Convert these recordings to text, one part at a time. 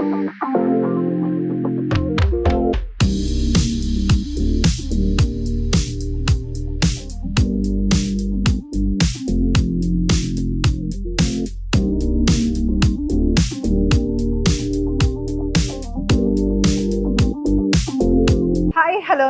Hello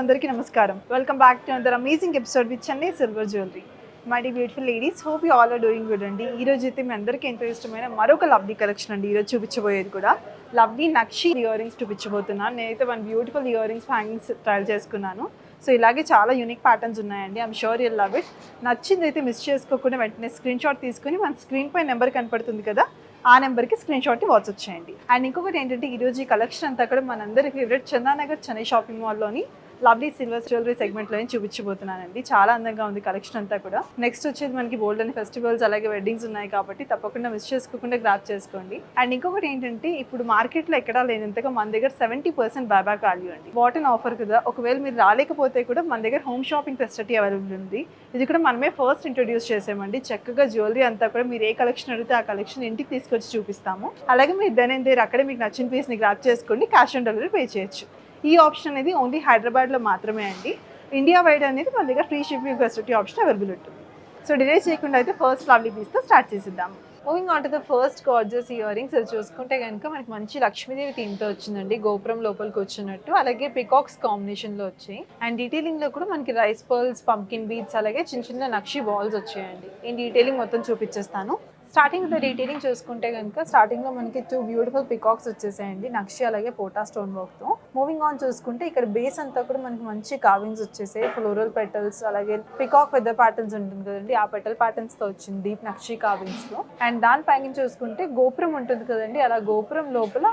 అందరికీ నమస్కారం. Welcome back to another amazing episode with Chennai silver jewellery. My dear beautiful ladies, hope you all are doing good అండి. ఈ రోజు అయితే మీ అందరికీ ఎంతో ఇష్టమైన మరొక లవ్లీ కలెక్షన్ అండి. ఈరోజు చూపించబోయేది కూడా లవ్లీ నక్షి ఇయర్ రింగ్స్ చూపించబోతున్నాను. నేనైతే one beautiful ear rings hangings trial చేసుకున్నాను. సో ఇలాగే చాలా యూనిక్ ప్యాటర్న్స్ ఉన్నాయండి. I'm sure you love it. నచ్చింది అయితే మిస్ చేసుకోకుండా వెంటనే స్క్రీన్ షాట్ తీసుకుని మన స్క్రీన్ పై నెంబర్ కనపడుతుంది కదా, ఆ నెంబర్కి స్క్రీన్ షాట్ వాట్సాప్ చేయండి. అండ్ ఇంకొకటి ఏంటంటే, ఈరోజు ఈ కలెక్షన్ అంతా కూడా మనందరి ఫేవరెట్ చందానగర్ చెన్నై షాపింగ్ మాల్లోని లవ్లీ సిల్వర్ జ్యువెలరీ సెగ్మెంట్లో చూపించబోతున్నానండి. చాలా అందంగా ఉంది కలెక్షన్ అంతా కూడా. నెక్స్ట్ వచ్చేది మనకి బోల్డ్ అని ఫెస్టివల్స్ అలాగే వెడ్డింగ్స్ ఉన్నాయి కాబట్టి తప్పకుండా మిస్ చేసుకోకుండా గ్రాప్ చేసుకోండి. అండ్ ఇంకొకటి ఏంటంటే, ఇప్పుడు మార్కెట్లో ఎక్కడా లేనంతగా మన దగ్గర 70% బైబ్యాక్ వాల్యూ అండి. వాట్ అండ్ ఆఫర్ కదా. ఒకవేళ మీరు రాలేకపోతే కూడా మన దగ్గర హోమ్ షాపింగ్ ఫెసిలిటీ అవైలబుల్ ఉంది. ఇది కూడా మనమే ఫస్ట్ ఇంట్రొడ్యూస్ చేసామండి. చక్కగా జ్యువెలరీ అంతా కూడా మీరు ఏ కలెక్షన్ అడిగితే ఆ కలెక్షన్ ఇంటికి తీసుకొచ్చి చూపిస్తాము. అలాగే మీరు దెన్ అండ్ దేర్ అక్కడే మీకు నచ్చిన పీస్ని గ్రాప్ చేసుకోండి, క్యాష్ ఆన్ డెలివరీ పే చేయొచ్చు. ఈ ఆప్షన్ అనేది ఓన్లీ హైదరాబాద్లో మాత్రమే అండి. ఇండియా వైడ్ అనేది మన దగ్గర free shipping facility option available ఉంటుంది. సో డిలే చేయకుండా అయితే ఫస్ట్ లవ్లీ పీస్తో స్టార్ట్ చేసిద్దాం. Moving on to the first gorgeous earrings. అది చూసుకుంటే కనుక మనకి మంచి లక్ష్మీదేవి థీమ్తో వచ్చిందండి. గోపురం లోపలికి వచ్చినట్టు, అలాగే పికాక్స్ కాంబినేషన్లో వచ్చాయి. అండ్ డీటెయిలింగ్లో కూడా మనకి రైస్ పర్ల్స్, పంకిన్ బీడ్స్, అలాగే చిన్న చిన్న నక్షి బాల్స్ వచ్చాయండి. ఈ డీటెయిలింగ్ మొత్తం చూపించేస్తాను. స్టార్టింగ్ ద డీటెయిలింగ్ చూసుకుంటే కనుక స్టార్టింగ్లో మనకి 2 బ్యూటిఫుల్ పికాక్స్ వచ్చేసాయండి, నక్షి అలాగే పోటా స్టోన్ వర్క్తో. మూవింగ్ ఆన్ చూసుకుంటే ఇక్కడ బేస్ అంతా కూడా మనకి మంచి కార్వింగ్స్ వచ్చేసాయి. ఫ్లోరల్ పెటల్స్ అలాగే పికాక్ పెద్ద ప్యాటర్న్స్ ఉంటుంది కదండి, ఆ పెటల్ ప్యాటర్న్స్తో వచ్చింది డీప్ నక్షి కార్వింగ్స్లో. అండ్ దాని పైన చూసుకుంటే గోపురం ఉంటుంది కదండి, అలా గోపురం లోపల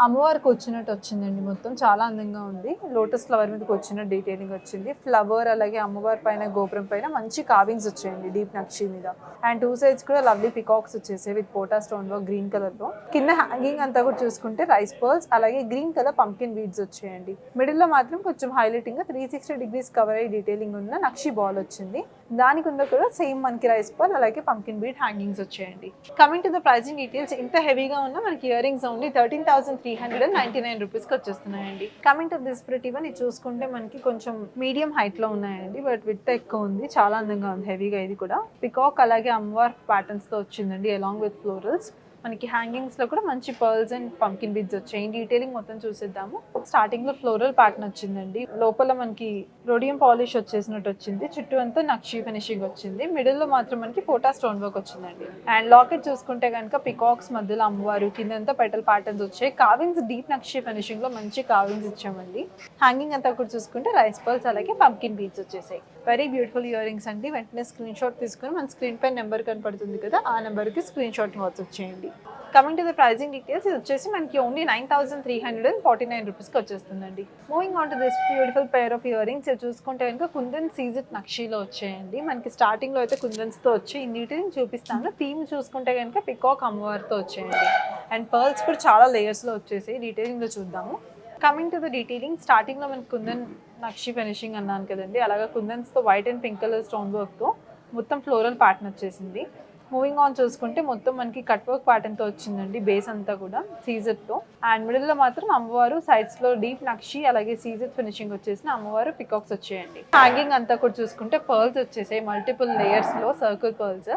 అమ్మవారికి వచ్చినట్టు వచ్చిందండి. మొత్తం చాలా అందంగా ఉంది. లోటస్ ఫ్లవర్ మీదకి వచ్చిన డీటెయిలింగ్ వచ్చింది. ఫ్లవర్ అలాగే అమ్మవారి పైన గోపురం పైన మంచి కార్వింగ్స్ వచ్చాయండి డీప్ నక్షి మీద. అండ్ 2 సైడ్స్ కూడా లవ్లీ పికాక్స్ వచ్చేసాయి with pota stone work green colour లో. కింద హ్యాంగింగ్ అంతా కూడా చూసుకుంటే రైస్ పర్ల్స్ అలాగే గ్రీన్ కలర్ పంకిన్ బీడ్స్ వచ్చాయండి. మిడిల్ లో మాత్రం కొంచెం హైలైటింగ్ గా 360 degrees కవర్ అయ్యి డీటెయిలింగ్ ఉన్న నక్షి బాల్ వచ్చింది. దానికి ఉన్న కూడా సేమ్ మనకి రైస్ పర్ల్ అలాగే పంకిన్ బీడ్ హ్యాంగింగ్స్ వచ్చాయండి. Coming to the pricing details, ఇంత హెవీగా ఉన్న మనకి ఇయర్ రింగ్స్ ఓన్లీ 13,399 రూపీస్కి వచ్చేస్తున్నాయండి. Coming to this pretty one, ఇది చూసుకుంటే మనకి కొంచెం మీడియం హైట్ లో ఉన్నాయండి, బట్ విత్ ఎక్కువ ఉంది. చాలా అందంగా ఉంది హెవీగా. ఇది కూడా పికాక్ అలాగే అమ్మవార్ ప్యాటర్న్స్ తో వచ్చిందండి అలాంగ్ విత్ ఫ్లోరల్స్. మనకి హ్యాంగింగ్స్ లో కూడా మంచి పర్ల్స్ అండ్ పంకిన్ బీడ్స్ వచ్చాయి. డీటెయిలింగ్ మొత్తం చూసేద్దాము. స్టార్టింగ్ లో ఫ్లోరల్ ప్యాటర్న్ వచ్చిందండి, లోపల మనకి రోడియం పాలిష్ వచ్చేసినట్టు వచ్చింది, చుట్టూ అంతా నక్షి ఫినిషింగ్ వచ్చింది. మిడిల్ లో మాత్రం మనకి పోటా స్టోన్ వర్క్ వచ్చిందండి. అండ్ లాకెట్ చూసుకుంటే కనుక పికాక్స్ మధ్యలో అమ్మవారు, కిందంతా పెటల్ ప్యాటర్న్స్ వచ్చాయి. కార్వింగ్స్ డీప్ నక్షి ఫినిషింగ్ లో మంచి కార్వింగ్స్ ఇచ్చామండి. హ్యాంగింగ్ అంతా కూడా చూసుకుంటే రైస్ పర్ల్స్ అలాగే పంకిన్ బీడ్స్ వచ్చేసాయి. వెరీ బ్యూటిఫుల్ ఇయర్ రింగ్స్ అండి. వెంటనే స్క్రీన్ షాట్ తీసుకుని మన స్క్రీన్ పై నెంబర్ కనపడుతుంది కదా, ఆ నెంబర్కి స్క్రీన్ షాట్ వాట్సాప్ చేయండి. Coming to the pricing details, ఇది వచ్చేసి మనకి ఓన్లీ 9,349 రూపీస్కి వచ్చేస్తుందండి. Moving on to this beautiful pair of earrings. ఇది చూసుకుంటే కనుక కుందన్ సీజెట్ నక్షిలో వచ్చాయండి. మనకి స్టార్టింగ్లో అయితే కుందన్స్తో వచ్చి ఈ డీటెయిలింగ్ చూపిస్తాను. థీమ్ చూసుకుంటే కనుక పికాక్ అమ్మవారితో వచ్చాయండి. అండ్ పర్ల్స్ కూడా చాలా లేయర్స్లో వచ్చేసి డీటెయిలింగ్లో చూద్దాము. కమింగ్ టు ద డీటెయిలింగ్, స్టార్టింగ్లో మనకి కుందన్ నక్షి ఫినిషింగ్ అన్నాను కదండి, అలాగా కుందన్స్తో white and pink colour stone వర్క్తో మొత్తం ఫ్లోరల్ ప్యాటర్న్ వచ్చేసింది. మూవింగ్ ఆన్ చూసుకుంటే మొత్తం మనకి కట్ వర్క్ ప్యాటర్న్తో వచ్చిందండి బేస్ అంతా కూడా సీజెట్తో. అండ్ మిడిల్లో మాత్రం అమ్మవారు, సైడ్స్లో డీప్ నక్షి అలాగే సీజెట్ ఫినిషింగ్ వచ్చేసిన అమ్మవారు పికాక్స్ వచ్చేయండి. హ్యాంగింగ్ అంతా కూడా చూసుకుంటే పర్ల్స్ వచ్చేసాయి మల్టిపుల్ లేయర్స్లో సర్కిల్ పర్ల్స్.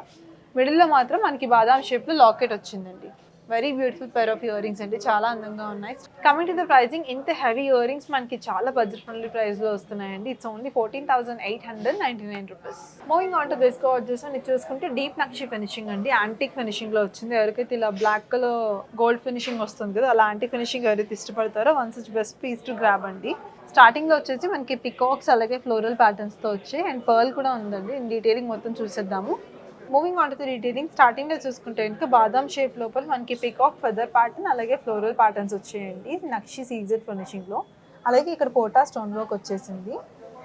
మిడిల్లో మాత్రం మనకి బాదాం షేప్లో లాకెట్ వచ్చిందండి. Very beautiful pair of ear rings అండి, చాలా అందంగా ఉన్నాయి. కమింగ్ టు ద ప్రైజింగ్, ఇంత హెవీ ఇయర్ రింగ్స్ మనకి చాలా బడ్జెట్ ఫ్రెండ్లీ ప్రైస్ లో వస్తున్నాయండి. It's only 14,899 rupees. Moving on to this gorgeous అని చూసుకుంటే డీప్ నక్షి ఫినిషింగ్ అండి, యాంటిక్ ఫినిషింగ్ లో వచ్చింది. ఎవరికైతే ఇలా బ్లాక్ కలర్ గోల్డ్ ఫినిషింగ్ వస్తుంది కదా, అలా యాంటిక్ ఫినిషింగ్ ఎవరైతే ఇష్టపడతారో one such best piece to grab అండి. స్టార్టింగ్ లో వచ్చేసి మనకి పికాక్స్ అలాగే ఫ్లోరల్ ప్యాటర్న్స్ తో వచ్చాయి. అండ్ పర్ల్ కూడా ఉందండి. డీటెయిలింగ్ మొత్తం చూసేద్దాము. Moving on to the detailing, starting లో చూసుకుంటే ఇంకా బాదాం షేప్ లోపల మనకి పికాక్ ఫెదర్ ప్యాటర్న్ అలాగే ఫ్లోరల్ ప్యాటర్న్స్ వచ్చాయండి నక్షి సీజెడ్ ఫినిషింగ్ లో. అలాగే ఇక్కడ పోటా స్టోన్ వర్క్ వచ్చేసింది.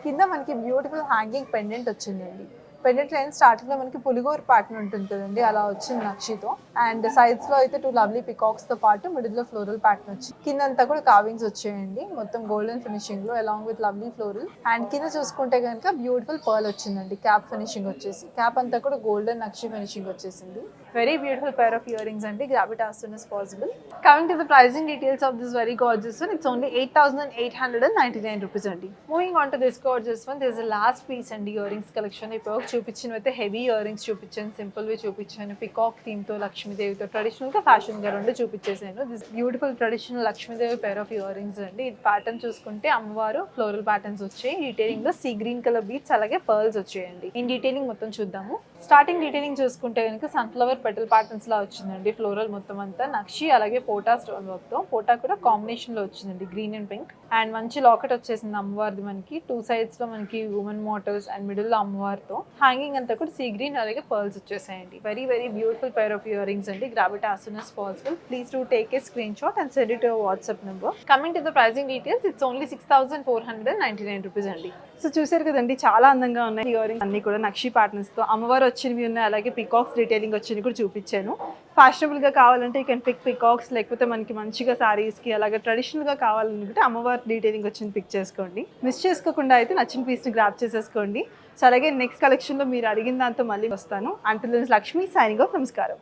కింద మనకి బ్యూటిఫుల్ హ్యాంగింగ్ పెండెంట్ వచ్చిందండి. పెండెంట్ లైన్ స్టార్టింగ్ లో మనకి పులిగోర్ ప్యాటర్న్ ఉంటుంది కదండి, అలా వచ్చింది నక్షితో. అండ్ సైడ్స్ లో అయితే 2 లవ్లీ పికాక్స్ తో పాటు మిడిల్ లో ఫ్లోరల్ ప్యాటర్న్ వచ్చి కిందంతా కూడా కార్వింగ్స్ వచ్చాయండి మొత్తం గోల్డెన్ ఫినిషింగ్ లో along with lovely floral. And కింద చూసుకుంటే కనుక బ్యూటిఫుల్ పర్ల్ వచ్చిందండి, క్యాప్ ఫినిషింగ్ వచ్చేసి. క్యాప్ అంతా కూడా గోల్డెన్ నక్షి ఫినిషింగ్ వచ్చేసింది. Very beautiful pair of earrings and grab it as soon as possible. Coming to the pricing details of this very gorgeous one, it's only 8,899 rupees అండి. Moving on to this gorgeous one, there's a last piece and earrings collection. ఇప్పుడు చూపించినవైతే heavy earrings చూపించాను, simple వి చూపించాను, peacock theme తో లక్ష్మీదేవితో traditional గా fashion గా రెండు చూపించేసాను. This beautiful traditional Lakshmidevi pair of earrings అండి. ఇది ప్యాటర్న్ చూసుకుంటే అమ్మవారు ఫ్లోరల్ ప్యాటర్న్స్ వచ్చాయి, డీటెయిలింగ్ లో సీ గ్రీన్ కలర్ బీట్స్ అలాగే పర్ల్స్ వచ్చాయండి. ఇన్ డీటెయిలింగ్ మొత్తం చూద్దాము. స్టార్టింగ్ డీటెయిలింగ్ చూసుకుంటే కనుక సన్ఫ్లవర్ పెటల్ ప్యాటర్న్స్ లా వచ్చిందండి. ఫ్లోరల్ మొత్తం అంతా నక్షి అలాగే పోటా స్టోన్ వర్క్ తో, పోటా కూడా కాంబినేషన్ లో వచ్చిందండి, గ్రీన్ అండ్ పింక్. అండ్ మంచి లాకెట్ వచ్చేసింది అమ్మవారిది మనకి. టూ సైడ్స్ లో మనకి ఉమెన్ మోటివ్స్ అండ్ మిడిల్ లో అమ్మవారితో హ్యాంగింగ్ అంతా కూడా సీ గ్రీన్ అలాగే పర్ల్స్ వచ్చేసాయండి. Very very beautiful pair of earrings అండి. Grab it as soon as possible. Please do take a screenshot and send it to your WhatsApp number. Coming to the pricing details, it's only 6,499 rupees అండి. So చూసారు కదండి, చాలా అందంగా ఉన్నాయి earrings అన్ని కూడా నక్షి patterns తో. అమ్మవారు వచ్చినవి ఉన్నాయి, అలాగే పికాక్స్ డీటెయిలింగ్ వచ్చినవి కూడా చూపించాను. ఫ్యాషనబుల్ గా కావాలంటే యూ కెన్ పిక్ పికాక్స్, లేకపోతే మనకి మంచిగా సారీస్ కి అలాగే ట్రెడిషనల్ గా కావాలనుకుంటే అమ్మవారి డీటెయిలింగ్ వచ్చింది పిక్ చేసుకోండి. మిస్ చేసుకోకుండా అయితే నచ్చిన పీస్ ని గ్రాప్ చేసేసుకోండి. సో అలాగే నెక్స్ట్ కలెక్షన్ లో మీరు అడిగిన దాంతో మళ్ళీ వస్తాను. Until then Lakshmi signing off. నమస్కారం.